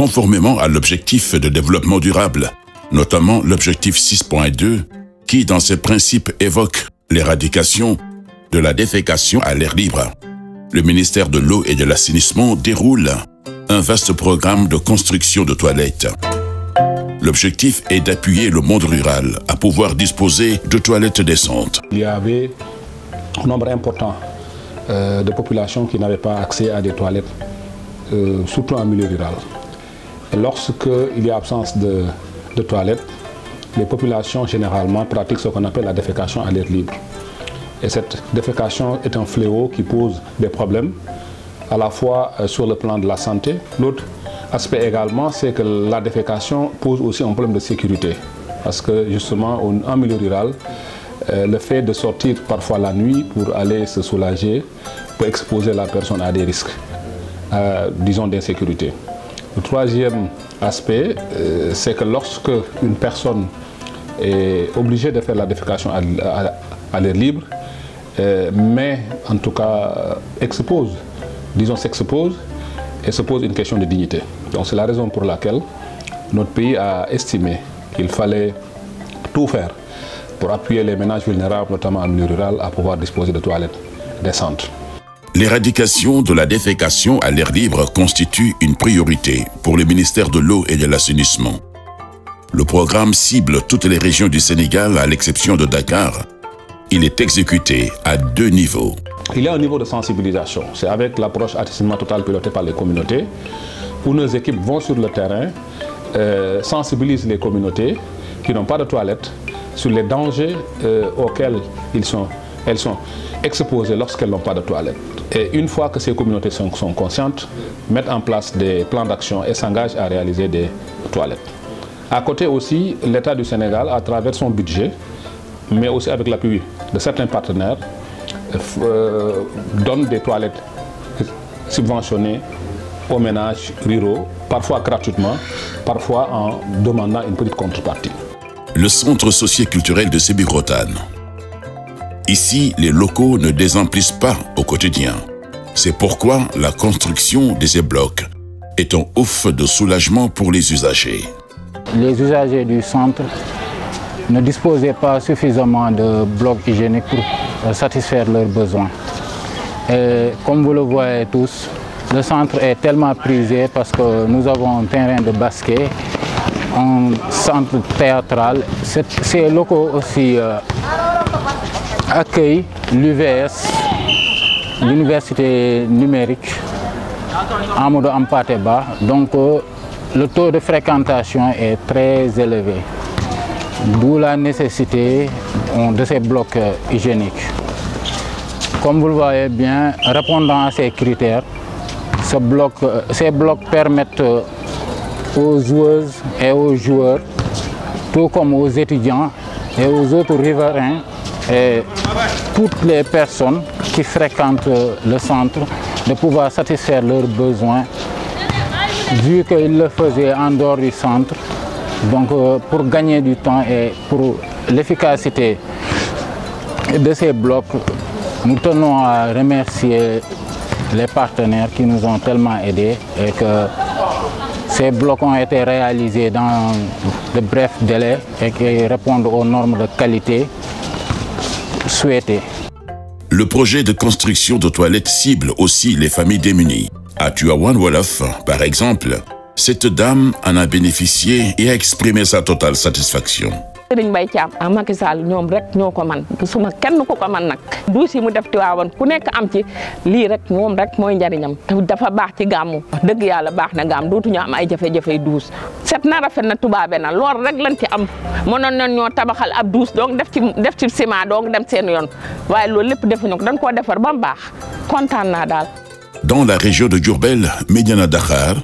conformément à l'objectif de développement durable, notamment l'objectif 6.2, qui dans ses principes évoque l'éradication de la défécation à l'air libre. Le ministère de l'Eau et de l'Assainissement déroule un vaste programme de construction de toilettes. L'objectif est d'appuyer le monde rural à pouvoir disposer de toilettes décentes. Il y avait un nombre important de populations qui n'avaient pas accès à des toilettes, surtout en milieu rural. Et lorsqu'il y a absence de toilettes, les populations généralement pratiquent ce qu'on appelle la défécation à l'air libre. Et cette défécation est un fléau qui pose des problèmes, à la fois sur le plan de la santé. L'autre aspect également, c'est que la défécation pose aussi un problème de sécurité. Parce que justement, en milieu rural, le fait de sortir parfois la nuit pour aller se soulager peut exposer la personne à des risques, disons, d'insécurité. Le troisième aspect, c'est que lorsque une personne est obligée de faire la défécation à l'air libre, mais en tout cas s'expose et se pose une question de dignité. Donc c'est la raison pour laquelle notre pays a estimé qu'il fallait tout faire pour appuyer les ménages vulnérables, notamment en milieu rural, à pouvoir disposer de toilettes décentes. L'éradication de la défécation à l'air libre constitue une priorité pour le ministère de l'Eau et de l'Assainissement. Le programme cible toutes les régions du Sénégal à l'exception de Dakar. Il est exécuté à 2 niveaux. Il y a un niveau de sensibilisation. C'est avec l'approche assainissement total pilotée par les communautés, où nos équipes vont sur le terrain, sensibilisent les communautés qui n'ont pas de toilettes sur les dangers auxquels elles sont exposées lorsqu'elles n'ont pas de toilettes. Et une fois que ces communautés sont conscientes, mettent en place des plans d'action et s'engagent à réaliser des toilettes. À côté aussi, l'État du Sénégal, à travers son budget, mais aussi avec l'appui de certains partenaires, donne des toilettes subventionnées aux ménages ruraux, parfois gratuitement, parfois en demandant une petite contrepartie. Le centre socio-culturel de Sébikotane. Ici, les locaux ne désemplissent pas au quotidien. C'est pourquoi la construction de ces blocs est un ouf de soulagement pour les usagers. Les usagers du centre ne disposaient pas suffisamment de blocs hygiéniques pour satisfaire leurs besoins. Et comme vous le voyez tous, le centre est tellement prisé parce que nous avons un terrain de basket, un centre théâtral. Ces locaux aussi accueillent l'UVS, l'université numérique, Amadou Hampâté Bâ. Donc le taux de fréquentation est très élevé. D'où la nécessité de ces blocs hygiéniques. Comme vous le voyez bien, répondant à ces critères, ces blocs permettent aux joueuses et aux joueurs, tout comme aux étudiants et aux autres riverains et toutes les personnes qui fréquentent le centre, de pouvoir satisfaire leurs besoins, vu qu'ils le faisaient en dehors du centre. Donc pour gagner du temps et pour l'efficacité de ces blocs, nous tenons à remercier les partenaires qui nous ont tellement aidés et que ces blocs ont été réalisés dans de brefs délais et qui répondent aux normes de qualité souhaitées. Le projet de construction de toilettes cible aussi les familles démunies. À Tivaouane Wolof, par exemple, cette dame en a bénéficié et a exprimé sa totale satisfaction. Serigne Mbaye Thiam ak Macky Sall ñoom rek ñoo ko man suma kenn ko man nag duus yi mu def Tivaouane ku nekk am ci lii rek moom rek mooy njariñam te dafa baax ci gàmmu dëgg yàlla baax na gàmm dootuñu am ay jafe-jafe duus set na rafet na tubaabe na lool rek lañ ci am mënoon nañ ñoo tabaxal ab duus donc def ci ciment donc dem seen yoon waaye loolu lépp defuñu ko dañ koo defar ba mu baax kontaan naa daal. Dans la région de Diourbel, Médiana Dakar,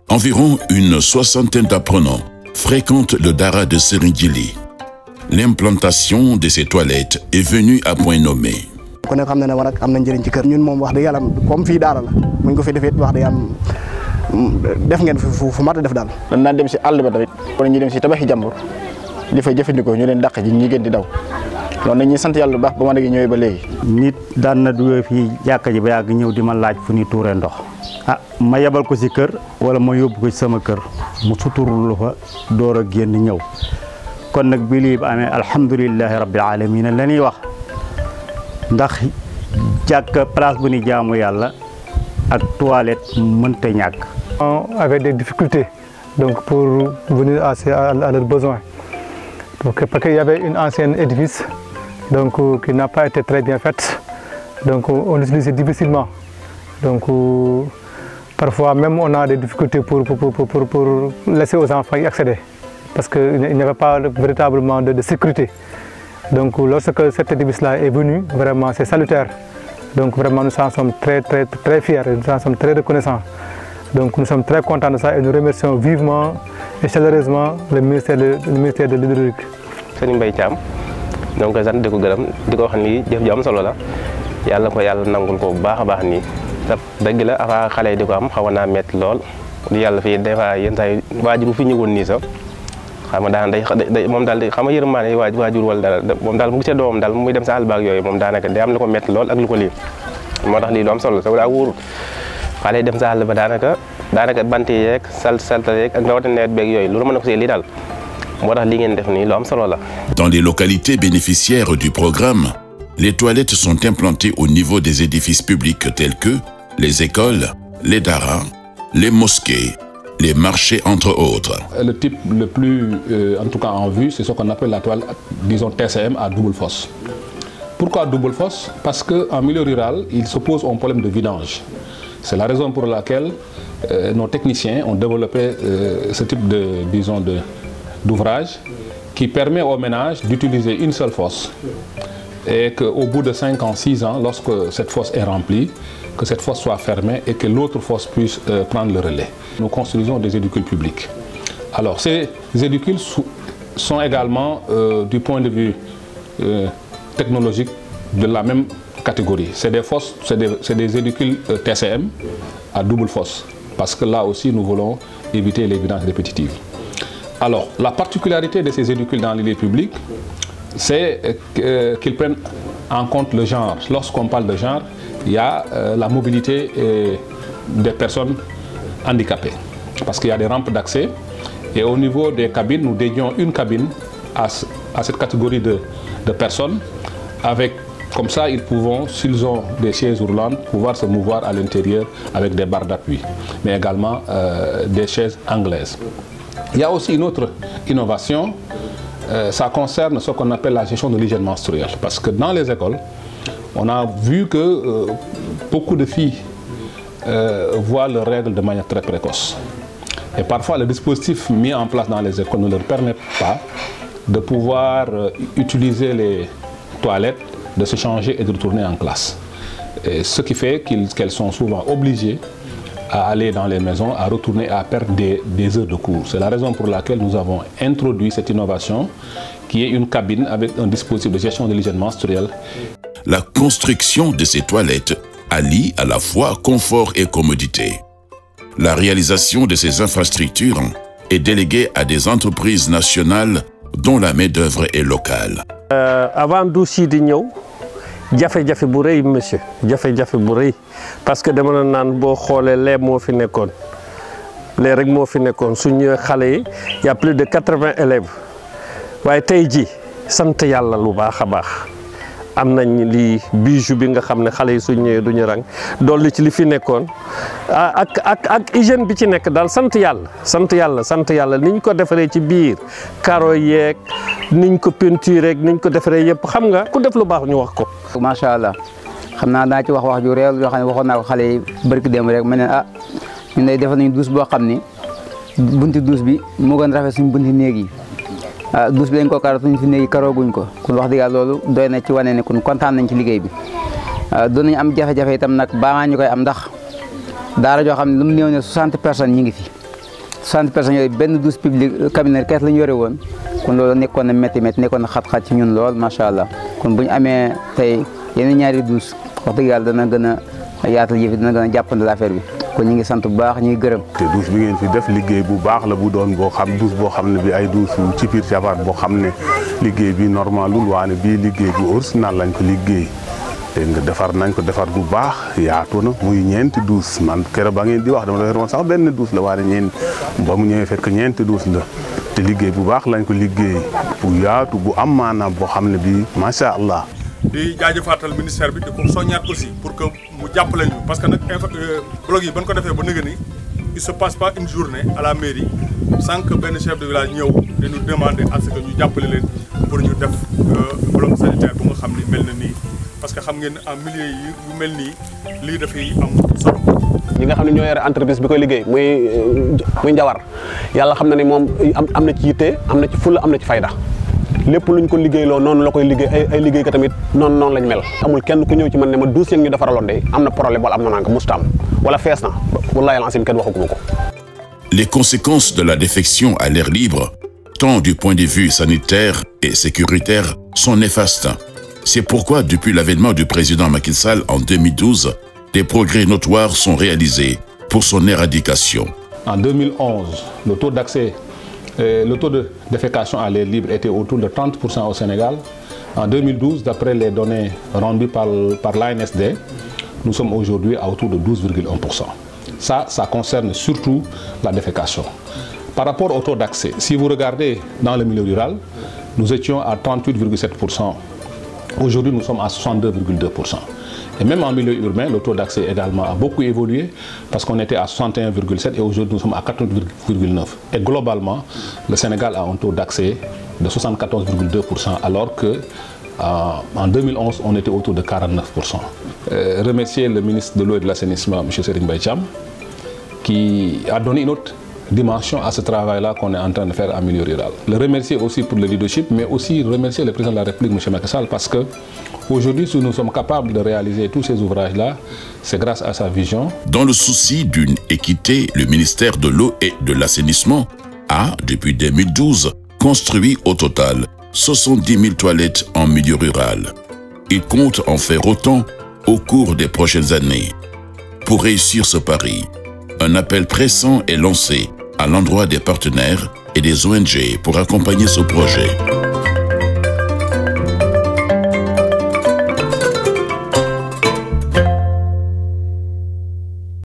environ une 60aine d'apprenants fréquentent le Dara de Serigne Djily. L'implantation de ces toilettes est venue à point nommé. ku ne xam na ne war am na njëriñ ci kër ñun moom wax dëgg yàlla comme fii daara la buñ ko fi defee wax dëgg am def ngeen fu mat a def daal. dañ daan dem si àll ba tamit wala ñu dem si tabaxi jàmbur di fay jëfandikoo ñu leen dàq ji ñi gën di daw loolu nag ñuy sant yàlla bu baax ba ma ngi ñëwee ba léegi. nit daan na duwee fii jàkka ji ba yàgg ñëw di ma laaj fu ñuy tuuree ndox ma yebal ko ci kër wala ma yóbbu ko ci sama kër mu suturlu fa door a génn ñëw kon nag bi lii ba amee alhamdulilahi rabbil alamin la ñuy wax ndax jàkk place bu ni jaamu yàlla ak toilette mënta ñàkk. Avec des difficultés donc pour venir à leurs besoins. Donc, parce qu'il y avait une ancienne édifice donc, qui n'a pas été très bien faite. Donc on l'utilisait difficilement. Donc parfois même on a des difficultés pour laisser aux enfants y accéder. Parce qu'il n'y avait pas véritablement de sécurité. Donc lorsque cet édifice-là est venu, vraiment c'est salutaire. Donc vraiment nous en sommes très fiers, nous en sommes très reconnaissants. Donc nous sommes très contents de ça et nous remercions vivement et chaleureusement le ministère de l'Hydraulique. Serigne Mbaye Thiam donc sant di ko gërëm di ko wax ni jëf ju am solo la yàlla ko yàlla nangul ko bu baax a baax nii dëgg la avant xale yi di ko am xawoon naa métti lool di yàlla fii des fois yenn saa yi waajur bu fi ñëwoon nii sax xam nga daan day moom daal xam nga yërmaane waajur wala dara moom daal mu gisee doomam daal muy dem sa àll baag yooyu moom daanaka day am lu ko métti lool ak lu ko lii moo tax lii lu am solo la sax daa wóorul xale yi dem sa àll ba daanaka bant yeeg saltal yeeg ak rawatina nawet beeg yooyu loolu mën na ko see lii daal. Dans les localités bénéficiaires du programme, les toilettes sont implantées au niveau des édifices publics tels que les écoles, les daras, les mosquées, les marchés, entre autres. Le type le plus, en tout cas en vue, c'est ce qu'on appelle la toilette, disons TCM à double fosse. Pourquoi double fosse? Parce qu'en milieu rural, il se pose un problème de vidange. C'est la raison pour laquelle nos techniciens ont développé ce type de, disons, d'ouvrage qui permet aux ménages d'utiliser une seule fosse et qu'au bout de 5 ans, 6 ans, lorsque cette fosse est remplie, que cette fosse soit fermée et que l'autre fosse puisse prendre le relais. Nous construisons des édicules publics. Alors ces édicules sont également du point de vue technologique de la même catégorie. C'est des fosses, c'est des édicules TCM à double fosse parce que là aussi nous voulons éviter les vidanges répétitives. Alors, la particularité de ces édicules dans les lieux publics, c'est qu'ils prennent en compte le genre. Lorsqu'on parle de genre, il y a la mobilité des personnes handicapées. Parce qu'il y a des rampes d'accès. Et au niveau des cabines, nous dédions une cabine à cette catégorie de personnes. Comme ça, ils pourront, s'ils ont des chaises roulantes, pouvoir se mouvoir à l'intérieur avec des barres d'appui. Mais également des chaises anglaises. Il y a aussi une autre innovation, ça concerne ce qu'on appelle la gestion de l'hygiène menstruelle. Parce que dans les écoles, on a vu que beaucoup de filles voient leurs règles de manière très précoce. Et parfois, le dispositif mis en place dans les écoles ne leur permet pas de pouvoir utiliser les toilettes, de se changer et de retourner en classe. Et ce qui fait qu'elles sont souvent obligées à aller dans les maisons, à retourner, à perdre des heures de cours. C'est la raison pour laquelle nous avons introduit cette innovation qui est une cabine avec un dispositif de gestion de l'hygiène menstruelle. La construction de ces toilettes allie à la fois confort et commodité. La réalisation de ces infrastructures est déléguée à des entreprises nationales dont la main-d'œuvre est locale. Avant d'aussi di ñëw jafe-jafe bu rëy monsieur jafe-jafe bu rëy parce que dama na naan boo xoolee lee moo fi nekkoon lee rek moo fi nekkoon su ñëwee xale yi y a plus de 80 élèves waaye tey ji sant yàlla lu baax a baax am nañ lii bijou bi nga xam ne xale yi su ñëwee duñu rang dolli ci li fi nekkoon ak hygiène bi ci nekk daal sant yàlla niñ ko defaree ci biir karo yeeg niñ ko peinture niñ ko defaree yëpp xam nga ku def lu baax ñu wax ko. macha allah xam naa daa ci wax ju réel yoo xam ne waxoon naa ko xale yi barki dem rek ma ne ñun day defal nañu douche boo xam ni bunti douche bi moo gën rafet suñu bunti néeg yi douche bi dañ ko karo suñu fi néeg yi karooguñ ko kon wax dëgg yàlla loolu doy na ci wane ne kon kontaan nañ ci liggéey bi doon nañu am jafe-jafe itam nag baa ñu koy am ndax daara joo xam ne lu mu néew ne 60 personnes ñi ngi fi 60 personnes yooyu benn douche publique cabine kees la ñu yore woon kon loolu nekkoon na métti nekkoon na xat-xat ci ñun lool macha allah kon bu ñu amee tey yeneen ñaari douche wax dëgg yàlla dana gën a yaatal yëf dana gën a jàppandal affaire bi kon ñu ngi sant bu baax ñu ngi gërëm. te douche bi ngeen fi def liggéey bu baax la bu doon boo xam douche boo xam ne bi ay douche ci biir jabar boo xam ne liggéey bi normalul waane bii liggéey bu original lañ ko liggéey dégg nga defar nañ ko defar bu baax yaatu na muy ñeenti douze man keroog ba ngeen di wax dama defoon woon sax benn douze la waaye ñeent ba mu ñëwee fekk ñeenti douze la te liggéey bu baax lañ ko liggéey bu yaatu bu am maanaam boo xam ne bii macha allah. di jaajëfaatal ministère bi di ko soññaat aussi pour que mu jàppale ñu parce que nag blog yi ban ko defee ba nëgë ni il se passe pas une journée à la mairie sans que benn chef de village ñëw di ñu demander à ce que ñu jàppale leen pour ñu def bloc sanitaire bu nga xam ni mel na nii parce que xam ngeen en milieu yi yu mel nii lii dafay am solo. ñi nga xam ne ñoo yore entreprise bi koy liggéey muy Njawar yàlla xam na ni moom am na ci yitte am na ci fulla am na ci fayda lépp luñ ko liggéeyloo noonu la koy liggéey ay liggéey ka tamit noonu lañ mel amul kenn ku ñëw ci man ne ma douze ñu defaraloon de am na problème wala am na nanga musta am wala fees na wallahi al-azim kenn waxaguma ko. Les conséquences de la défection à l'air libre, tant du point de vue sanitaire et sécuritaire, sont néfastes. C'est pourquoi, depuis l'avènement du président Macky Sall en 2012, des progrès notoires sont réalisés pour son éradication. En 2011, le taux d'accès, le taux de défécation à l'air libre était autour de 30% au Sénégal. En 2012, d'après les données rendues par l'ANSD, nous sommes aujourd'hui à autour de 12,1%. Ça concerne surtout la défécation. Par rapport au taux d'accès, si vous regardez dans le milieu rural, nous étions à 38,7%. Aujourd'hui, nous sommes à 62,2%. Et même en milieu urbain, le taux d'accès également a beaucoup évolué parce qu'on était à 61,7% et aujourd'hui nous sommes à 4,9%. Et globalement, le Sénégal a un taux d'accès de 74,2% alors qu'en 2011, on était autour de 49%. Remercier le ministre de l'eau et de l'assainissement, M. Serigne Mbaye Thiam, qui a donné une autre dimension à ce travail-là qu'on est en train de faire en milieu rural. Le remercier aussi pour le leadership, mais aussi remercier le président de la République, M. Macky Sall, parce que aujourd'hui, si nous sommes capables de réaliser tous ces ouvrages-là, c'est grâce à sa vision. Dans le souci d'une équité, le ministère de l'eau et de l'assainissement a, depuis 2012, construit au total 70 000 toilettes en milieu rural. Il compte en faire autant au cours des prochaines années. Pour réussir ce pari, un appel pressant est lancé à l'endroit des partenaires et des ONG pour accompagner ce projet.